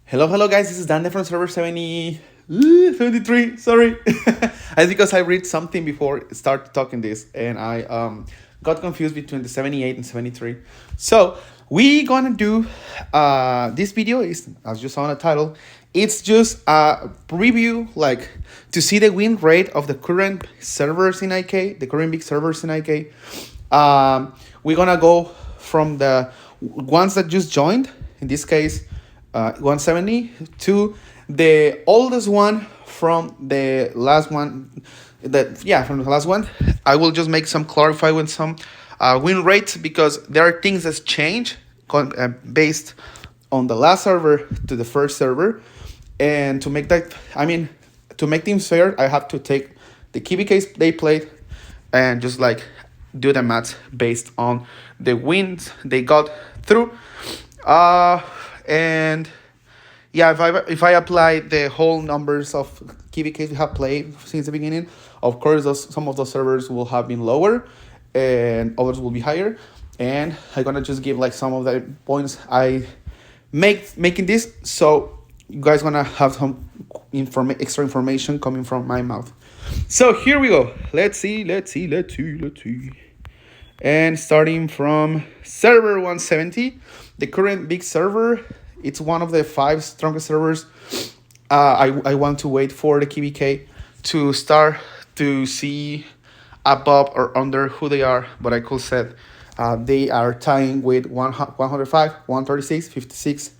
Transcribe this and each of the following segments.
Hello guys, this is Dante from server 73, sorry. It's because I read something before I start talking this and I got confused between the 78 and 73. So we gonna do this video is, as you saw in the title, it's just a preview, like to see the win rate of the current servers in IK, the current big servers in IK. We're gonna go from the ones that just joined, in this case 170, to the oldest one from the last one. From the last one. I will just make some clarify with some win rates, because there are things that change based on the last server to the first server. And to make that, to make things fair, I have to take the KvKs they played and just like do the maths based on the wins they got through. And yeah, if I apply the whole numbers of KvKs we have played since the beginning, of course some of those servers will have been lower and others will be higher. And I'm gonna just give like some of the points I making this, so you guys gonna have some extra information coming from my mouth. So here we go. Let's see. And starting from server 170, the current big server, it's one of the 5 strongest servers. I want to wait for the KvK to start to see above or under who they are, but I could say they are tying with 105, 136, 56,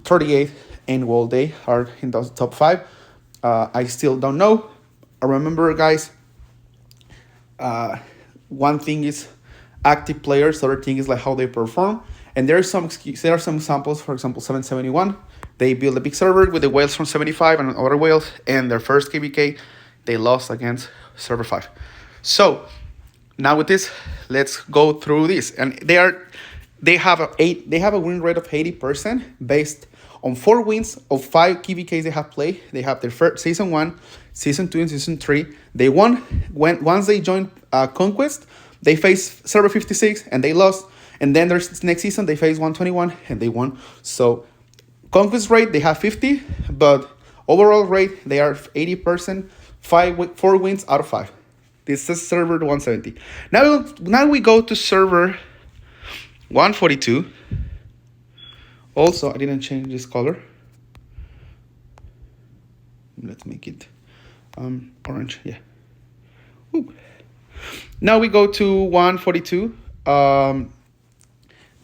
38, and well, they are in those top 5. I still don't know. Remember, guys, one thing is active players, the other thing is like how they perform. And there are some examples. For example, 771, they built a big server with the whales from 75 and other whales, and their first KvK they lost against server 5. So now with this, let's go through this. And they have a win rate of 80% based on 4 wins of 5 KvKs they have played. They have their first season 1, season 2, and season 3. They won once they joined Conquest. They faced server 56 and they lost. And then there's next season they faced 121 and they won. So Conquest rate they have 50, but overall rate they are 80%, 4 wins out of 5. This is server 170. Now we go to server 142. Also, I didn't change this color. Let's make it orange. Yeah. Woo. Now we go to 142.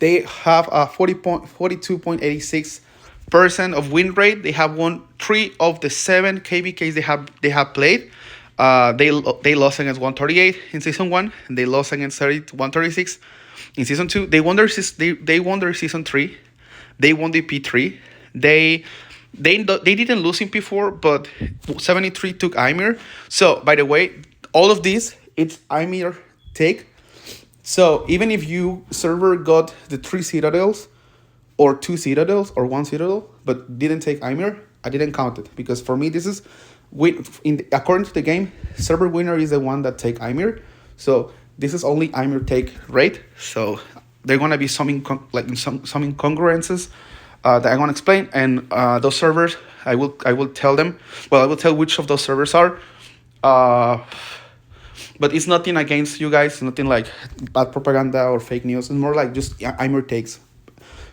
They have a 42.86% of win rate. They have won 3 of the 7 KvKs they have played. They lost against 138 in season 1, and they lost against 136 in season 2. They won their season 3. They won the P3. They didn't lose in P4, but 73 took Ymir. So by the way, all of this, it's Ymir take. So even if you server got the 3 citadels or 2 citadels or 1 citadel but didn't take Ymir, I didn't count it, because for me this is according to the game, server winner is the one that take Ymir. So this is only Ymir take rate. So they're gonna be some incongruences that I'm gonna explain, and those servers I will tell them. Well, I will tell which of those servers are. But it's nothing against you guys, nothing like bad propaganda or fake news. It's more like just Ymir takes.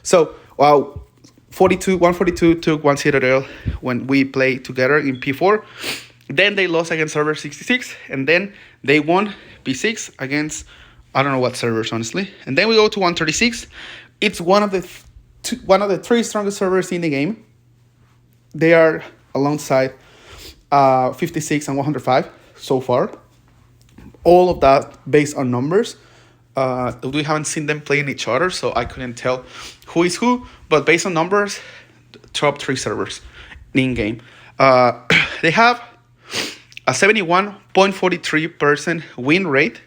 So 142 took 1 citadel when we played together in P4. Then they lost against server 66, and then they won P6 against I don't know what servers, honestly. And then we go to 136. It's one of the 3 strongest servers in the game. They are alongside 56 and 105 so far. All of that based on numbers. We haven't seen them playing each other, so I couldn't tell who is who. But based on numbers, top 3 servers in game. They have a 71.43% win rate.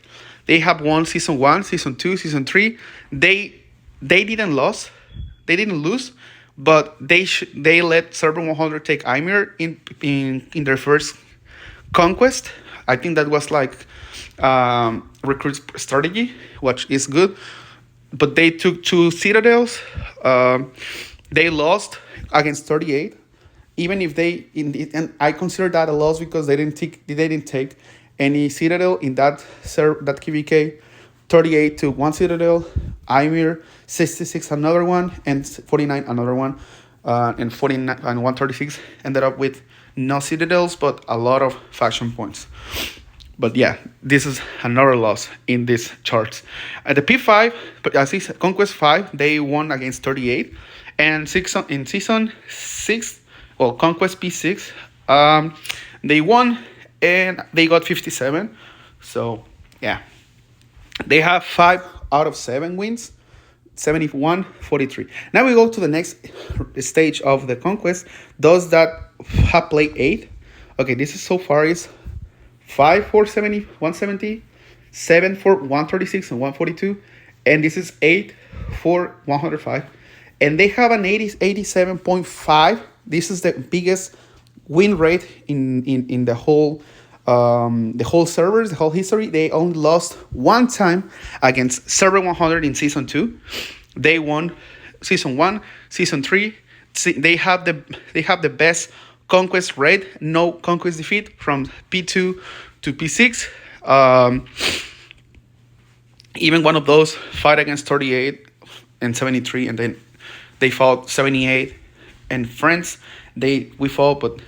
They have won season 1, season 2, season 3. They didn't lose. They didn't lose, but they let server 100 take Ymir in their first conquest. I think that was like recruit strategy, which is good. But they took 2 citadels. They lost against 38. Even if and I consider that a loss because they didn't take any Citadel in that KvK. 38 to 1 Citadel, Ymir 66 another one, and 49 another one, and 49 and 136 ended up with no Citadels but a lot of faction points. But yeah, this is another loss in these charts. At the P5, but I see Conquest 5, they won against 38, and in season 6, well, Conquest P6, they won and they got 57. So yeah, they have 5 out of 7 wins, 71-43. Now we go to the next stage of the Conquest. Those that have played 8. Okay, this is so far is 5 for 170, 7 for 136 and 142, and this is 8 for 105. And they have an 87.5. This is the biggest win rate in the whole servers, the whole history. They only lost one time against server 100 in season 2. They won season 1, season 3. They have the best conquest rate, no conquest defeat from P2 to P6. Even one of those fight against 38 and 73, and then they fought 78. And friends, we fought, but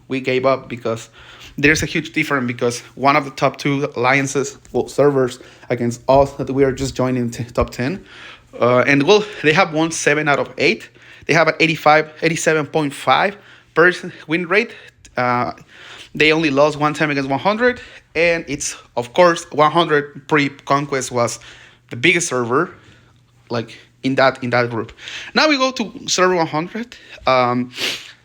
we gave up because there's a huge difference, because one of the top 2 alliances, well, servers against us that we are just joining top 10. And well, they have won 7 out of 8. They have an 87.5% win rate. They only lost one time against 100, and it's, of course, 100 pre-conquest was the biggest server, like in that group. Now we go to server 100.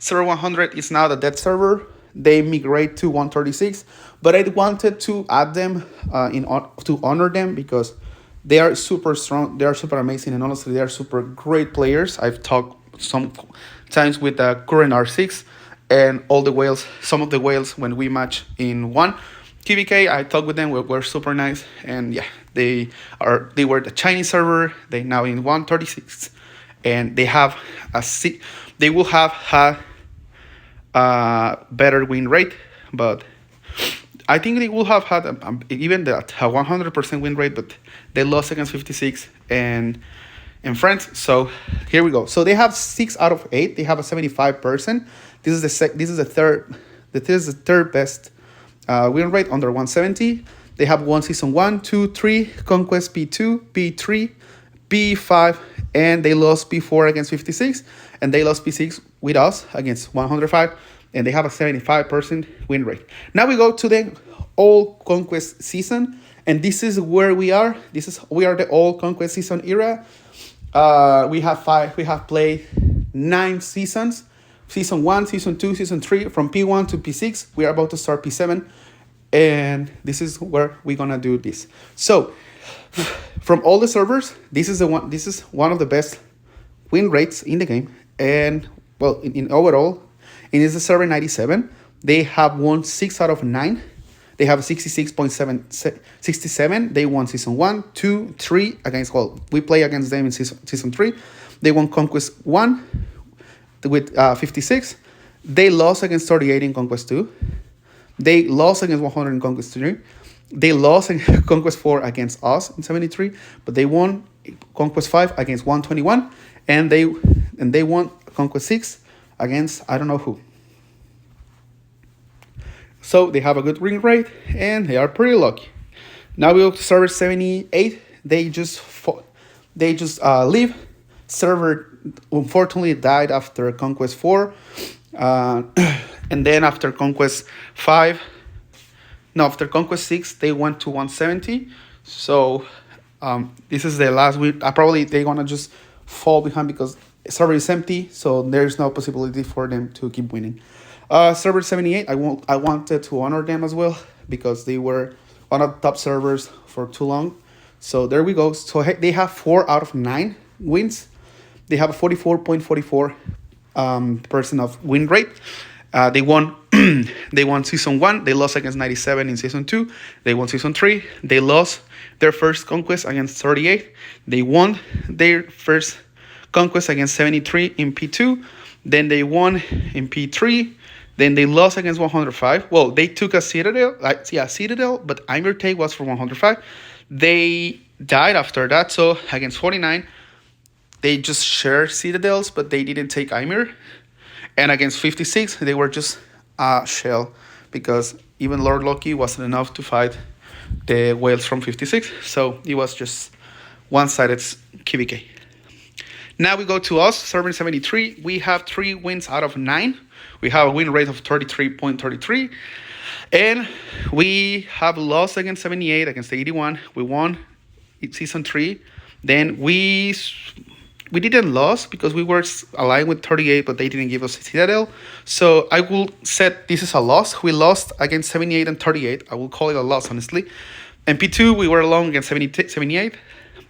Server 100 is now the dead server. They migrate to 136, but I wanted to add them to honor them because they are super strong. They are super amazing, and honestly, they are super great players. I've talked sometimes with the current R6 and all the whales. Some of the whales when we match in one KvK, I talked with them. We're super nice, and yeah, they were the Chinese server. They now in 136, and they will have had better win rate, but I think they will have had even a 100% win rate, but they lost against 56 and France. So here we go. So they have 6 out of 8. They have a 75%. This is the third best win rate under 170. They have won season 1, 2, 3, Conquest P2, P3, P5, and they lost P4 against 56, and they lost P6 with us against 105, and they have a 75% win rate. Now we go to the all Conquest season, and this is where we are. We are the all Conquest season era. We have played 9 seasons. Season 1, Season 2, Season 3, from P1 to P6. We are about to start P7, and this is where we're gonna do this. So, from all the servers, this is one of the best win rates in the game, and well, in overall, it is the server 97. They have won 6 out of 9. They have 67. They won season 1, 2, 3 against. Well, we play against them in season 3. They won Conquest 1 with 56. They lost against 38 in Conquest 2. They lost against 100 in Conquest 3. They lost in Conquest 4 against us in 73, but they won Conquest 5 against 121, and they won Conquest 6 against I don't know who. So they have a good win rate, and they are pretty lucky. Now we go to server 78. They just leave. Server unfortunately died after Conquest 4, and then after Conquest 5. No, after Conquest 6, they went to 170. So this is the last week. Probably they're gonna just fall behind because server is empty. So there's no possibility for them to keep winning. Server 78, I wanted to honor them as well because they were one of the top servers for too long. So there we go. So they have 4 out of 9 wins. They have a 44.44% of win rate. They won they won season 1. They lost against 97 in season 2. They won season 3. They lost their first conquest against 38. They won their first Conquest against 73 in P2. Then they won in P3. Then they lost against 105. Well, they took a Citadel, Citadel, but Aimer take was for 105. They died after that, so against 49, they just shared Citadels, but they didn't take Aimer. And against 56, they were just a shell, because even Lord Loki wasn't enough to fight the whales from 56, so it was just one-sided KvK. Now we go to us, server 73. We have 3 wins out of 9. We have a win rate of 33.33. And we have lost against 78, against 81. We won season 3. Then we didn't lose because we were aligned with 38, but they didn't give us a Citadel. So I will set this is a loss. We lost against 78 and 38. I will call it a loss, honestly. And P2, we were alone against 78.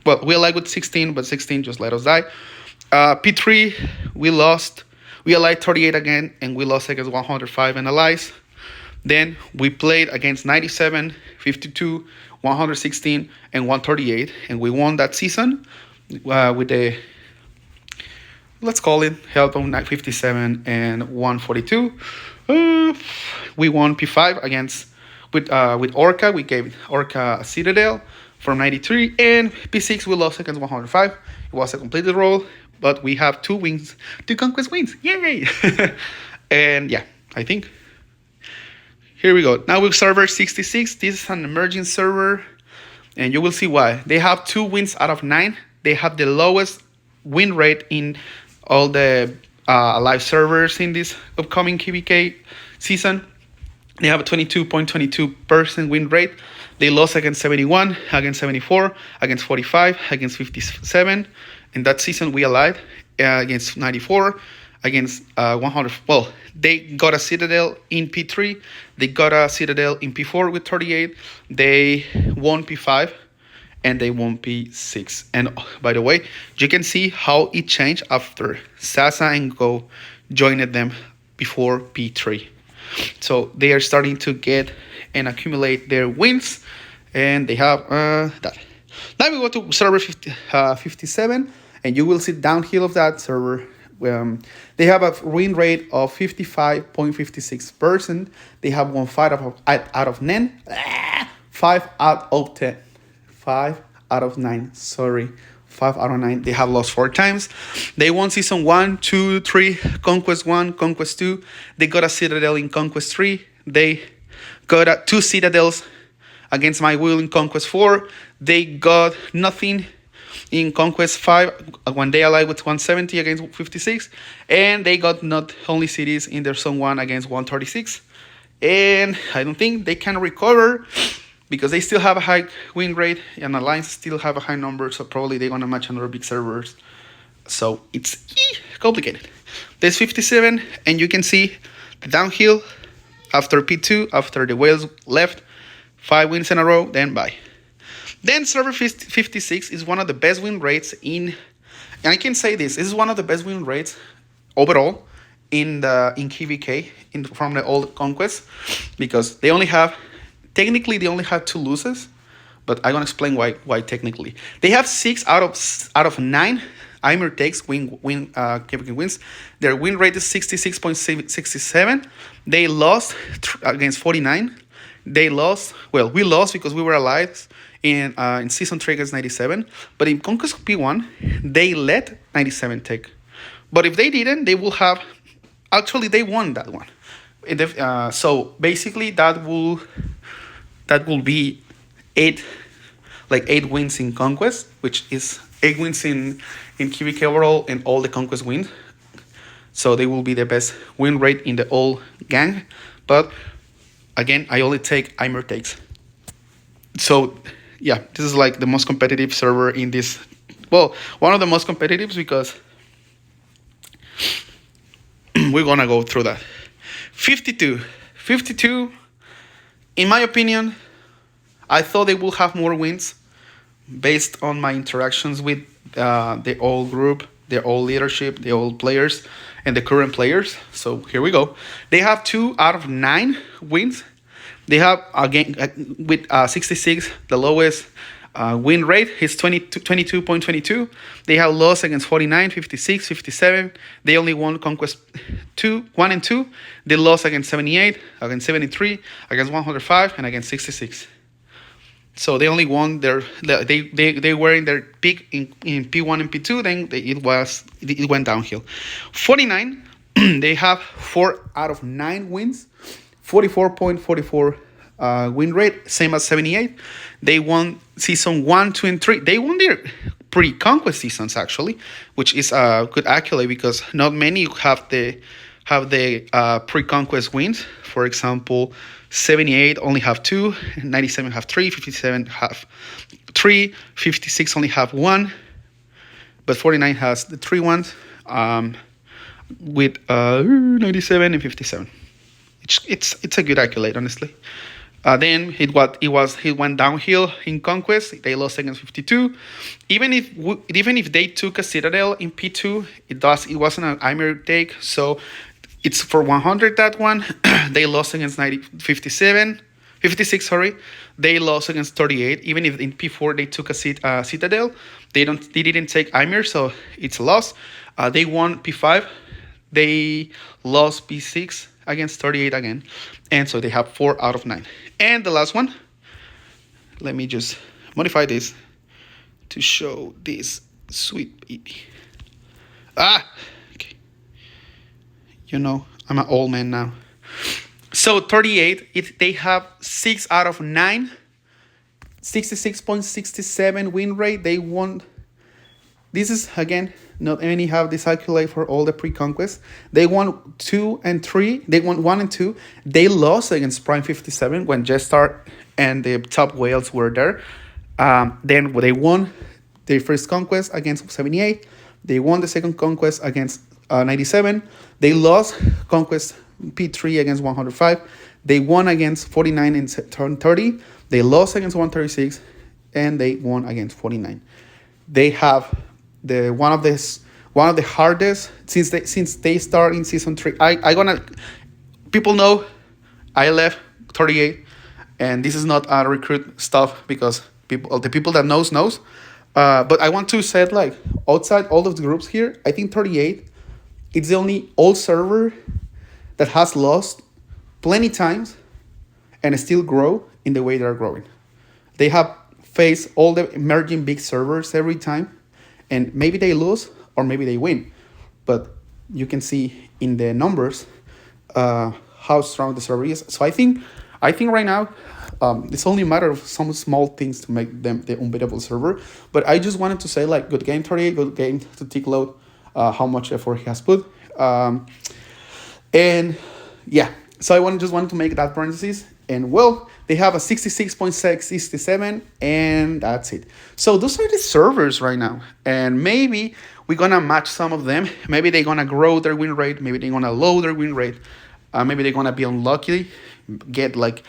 But we allied with 16, but 16 just let us die. P3, we lost. We allied 38 again, and we lost against 105 and allies. Then we played against 97, 52, 116, and 138, and we won that season with the, let's call it, help on 57 and 142. We won P5 against with Orca. We gave Orca a Citadel from 93, and P6 we lost against 105. It was a completed roll, but we have 2 wins, 2 conquest wins. Yay! And yeah, I think. Here we go. Now with server 66. This is an emerging server, and you will see why. They have 2 wins out of 9. They have the lowest win rate in all the live servers in this upcoming KvK season. They have a 22.22% win rate. They lost against 71, against 74, against 45, against 57. In that season, we allied against 94, against 100. Well, they got a Citadel in P3. They got a Citadel in P4 with 38. They won P5, and they won P6. And by the way, you can see how it changed after Sasa and Go joined them before P3. So they are starting to get and accumulate their wins, and they have that. Now we go to server 57, and you will see downhill of that server. They have a win rate of 55.56%. They have won 5 out of 9. 5 out of 10. 5 out of 9. Sorry. 5 out of 9. They have lost 4 times. They won season 1, 2, 3, Conquest 1, Conquest 2. They got a Citadel in Conquest 3. They got 2 Citadels against my will in Conquest 4. They got nothing in Conquest 5 when they allied with 170 against 56. And they got not only cities in their Zone 1 against 136. And I don't think they can recover, because they still have a high win rate and Alliance still have a high number, so probably they're going to match another big servers. So it's complicated. There's 57, and you can see the downhill after P2, after the whales left, 5 wins in a row, then bye. Then server 56 is one of the best win rates in, and I can say this is one of the best win rates overall in KvK from the old Conquest, because they only have, technically, they only had 2 losses, but I'm gonna explain why technically. They have 6 out of 9 Aimer takes KvK wins. Their win rate is 66.67. They lost against 49. They lost. Well, we lost because we were allied in season 3 against 97. But in Conquest P1, they let 97 take. But if they didn't, they will have. Actually, they won that one. So basically, that will be 8 wins in Conquest, which is 8 wins in KvK overall and all the Conquest wins. So they will be the best win rate in the whole gang. But again, I only take Aimer takes. So yeah, this is like the most competitive server in this. Well, one of the most competitive, because we're gonna go through that. 52, in my opinion, I thought they will have more wins based on my interactions with the old group, the old leadership, the old players, and the current players. So here we go. They have 2 out of 9 wins. They have, again, with 66, the lowest win rate is 22.22. They have lost against 49, 56, 57. They only won Conquest 1 and 2. They lost against 78, against 73, against 105, and against 66. So they only won they were in their peak in P1 and P2. Then it went downhill. 49, they have 4 out of 9 wins, 44.44 win rate, same as 78. They won season 1, 2, and 3. They won their pre-conquest seasons actually, which is a good accolade because not many have the pre-conquest wins. For example, 78 only have 2, 97 have 3, 57 have 3, 56 only have 1, but 49 has the 3 ones with 97 and 57. It's a good accolade, honestly. Then it went downhill in Conquest. They lost against 52. Even if they took a Citadel in P2, it wasn't an Imer take, so it's for 100 that one. They lost against 56. Sorry, they lost against 38. Even if in P4 they took a Citadel, they didn't take Ymir, so it's a loss. They won P5. They lost P6 against 38 again, and so they have 4 out of 9. And the last one, let me just modify this to show this sweet baby. Okay. You know, I'm an old man now. So 38, they have 6 out of 9, 66.67 win rate. They won. This is, again, not many have this accolade for all the pre-conquest. They won 2 and 3. They won 1 and 2. They lost against Prime 57 when Jestar and the top whales were there. Then they won their first conquest against 78. They won the second conquest against 97. They lost conquest P3 against 105. They won against 49 and 30. They lost against 136, and they won against 49. They have one of the hardest since they start in season 3. People know I left 38, and this is not a recruit stuff because the people that knows. But I want to say, like, outside all of the groups here, I think 38, it's the only old server that has lost plenty times and still grow in the way they're growing. They have faced all the emerging big servers every time, and maybe they lose or maybe they win. But you can see in the numbers how strong the server is. So I think right now, it's only a matter of some small things to make them the unbeatable server. But I just wanted to say, like, good game 38, good game to Tickload, how much effort he has put. And yeah, so I just wanted to make that parenthesis. And well, they have a 66.67, and that's it. So those are the servers right now. And maybe we're going to match some of them. Maybe they're going to grow their win rate. Maybe they're going to lower their win rate. Maybe they're going to be unlucky, get like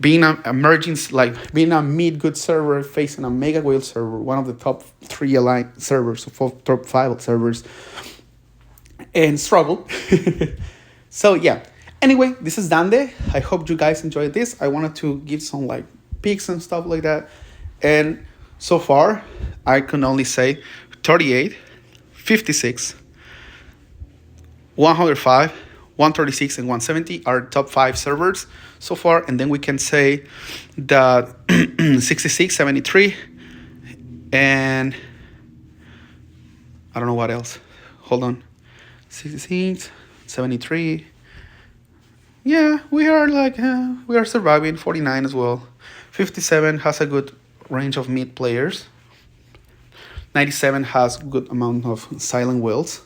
being an emergence, like being a mid-good server facing a mega whale server, one of the top 3 aligned servers, top 5 servers, and struggle. So yeah. Anyway, this is Dande. I hope you guys enjoyed this. I wanted to give some like picks and stuff like that. And so far, I can only say 38, 56, 105, 136, and 170 are top 5 servers so far. And then we can say that 66, 73, and I don't know what else. Hold on. 66, 73. Yeah, we are surviving. 49 as well. 57 has a good range of mid players. 97 has good amount of silent whales.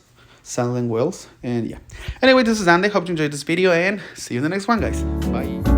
And yeah. Anyway, this is Andy. Hope you enjoyed this video, and see you in the next one, guys. Bye.